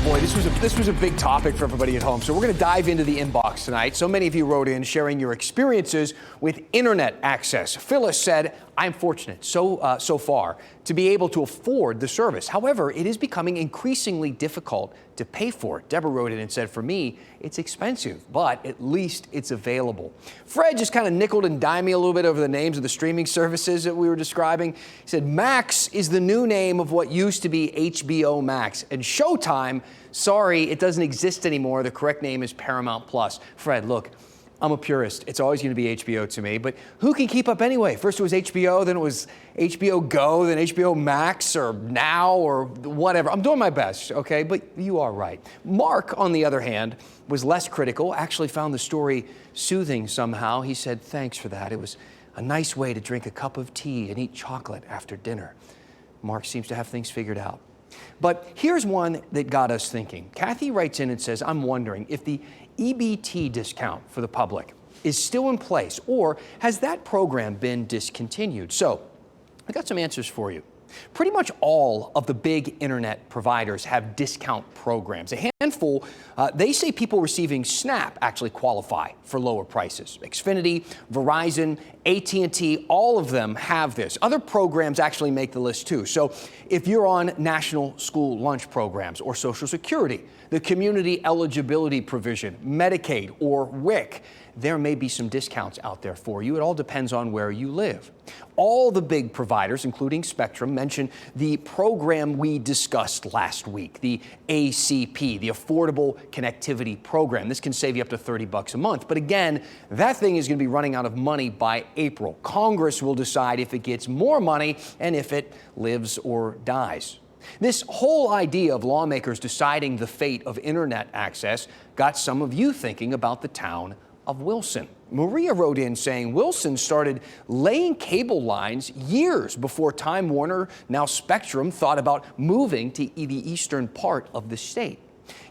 Boy, this was a big topic for everybody at home. So we're going to dive into the inbox tonight. So many of you wrote in sharing your experiences with internet access. Phyllis said, "I'm fortunate so far to be able to afford the service. However, it is becoming increasingly difficult to pay for it." Deborah wrote in and said, "For me, it's expensive, but at least it's available." Fred just kind of nickeled and dimed me a little bit over the names of the streaming services that we were describing. He said, "Max is the new name of what used to be HBO Max, and Showtime, sorry, it doesn't exist anymore. The correct name is Paramount Plus." Fred, look, I'm a purist. It's always going to be HBO to me, but who can keep up anyway? First it was HBO, then it was HBO Go, then HBO Max, or Now, or whatever. I'm doing my best, okay? But you are right. Mark, on the other hand, was less critical, actually found the story soothing somehow. He said, "Thanks for that. It was a nice way to drink a cup of tea and eat chocolate after dinner." Mark seems to have things figured out. But here's one that got us thinking. Kathy writes in and says, "I'm wondering if the EBT discount for the public is still in place, or has that program been discontinued?" So I got some answers for you. Pretty much all of the big internet providers have discount programs. A handful, they say people receiving SNAP actually qualify for lower prices. Xfinity, Verizon, AT&T, all of them have this. Other programs actually make the list too. So if you're on national school lunch programs or Social Security, the community eligibility provision, Medicaid, or WIC, there may be some discounts out there for you. It all depends on where you live. All the big providers, including Spectrum, mention the program we discussed last week, the ACP, the Affordable Connectivity Program. This can save you up to $30 a month. But again, that thing is going to be running out of money by April. Congress will decide if it gets more money and if it lives or dies. This whole idea of lawmakers deciding the fate of internet access got some of you thinking about the town of Wilson. Maria wrote in saying Wilson started laying cable lines years before Time Warner, now Spectrum, thought about moving to the eastern part of the state.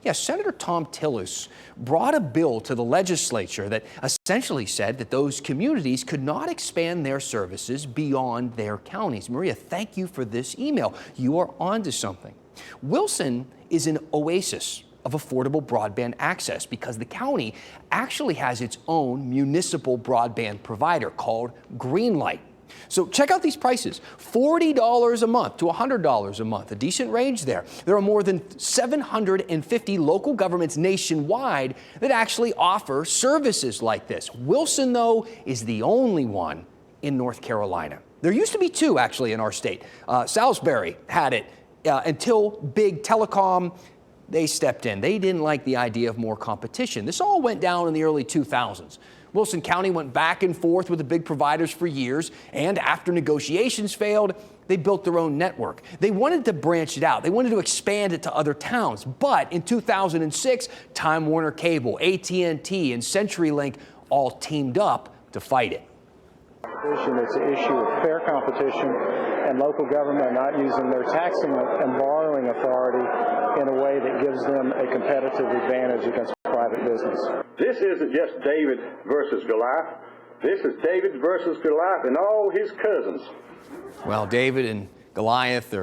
Yes, Senator Thom Tillis brought a bill to the legislature that essentially said that those communities could not expand their services beyond their counties. Maria, thank you for this email. You are onto something. Wilson is an oasis of affordable broadband access because the county actually has its own municipal broadband provider called Greenlight. So check out these prices, $40 a month to $100 a month, a decent range there. There are more than 750 local governments nationwide that actually offer services like this. Wilson, though, is the only one in North Carolina. There used to be two, actually, in our state. Salisbury had it until Big Telecom, they stepped in. They didn't like the idea of more competition. This all went down in the early 2000s. Wilson County went back and forth with the big providers for years, and after negotiations failed, they built their own network. They wanted to branch it out. They wanted to expand it to other towns. But in 2006, Time Warner Cable, AT&T, and CenturyLink all teamed up to fight it. It's an issue of fair competition and local government not using their taxing and borrowing authority in a way that gives them a competitive advantage against private business. This isn't just David versus Goliath. This is David versus Goliath and all his cousins. Well, David and Goliath,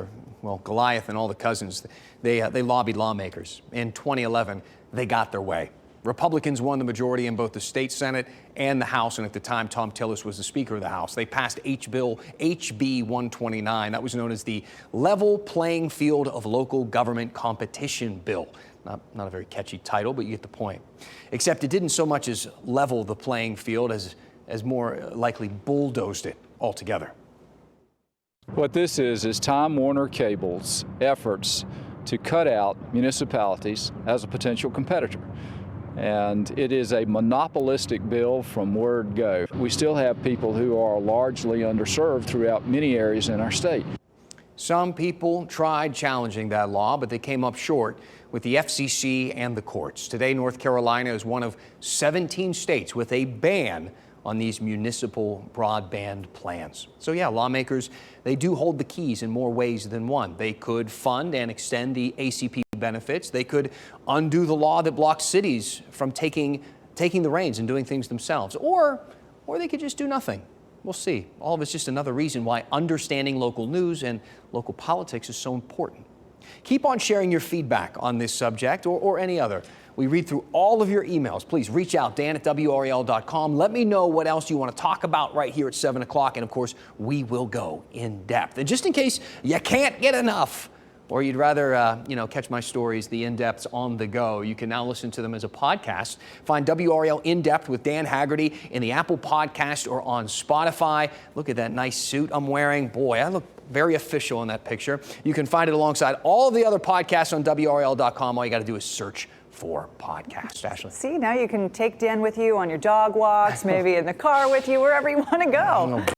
Goliath and all the cousins, they lobbied lawmakers. In 2011, they got their way. Republicans won the majority in both the state Senate and the House, and at the time, Thom Tillis was the Speaker of the House. They passed HB 129. That was known as the Level Playing Field of Local Government Competition Bill. Not a very catchy title, but you get the point. Except it didn't so much as level the playing field as more likely bulldozed it altogether. What this is Time Warner Cable's efforts to cut out municipalities as a potential competitor. And it is a monopolistic bill from word go. We still have people who are largely underserved throughout many areas in our state. Some people tried challenging that law, but they came up short with the FCC and the courts. Today, North Carolina is one of 17 states with a ban on these municipal broadband plans. So yeah, lawmakers, they do hold the keys in more ways than one. They could fund and extend the ACP benefits. They could undo the law that blocks cities from taking the reins and doing things themselves. Or they could just do nothing. We'll see. All of it's just another reason why understanding local news and local politics is so important. Keep on sharing your feedback on this subject or any other. We read through all of your emails. Please reach out, dan@WRAL.com. Let me know what else you want to talk about right here at 7 o'clock. And of course, we will go in depth. And just in case you can't get enough, or you'd rather, catch my stories, the in-depths on the go, you can now listen to them as a podcast. Find WRAL In-Depth with Dan Haggerty in the Apple Podcast or on Spotify. Look at that nice suit I'm wearing. Boy, I look very official in that picture. You can find it alongside all of the other podcasts on WRAL.com. All you got to do is search for podcast. Ashley. See, now you can take Dan with you on your dog walks, maybe in the car with you, wherever you want to go.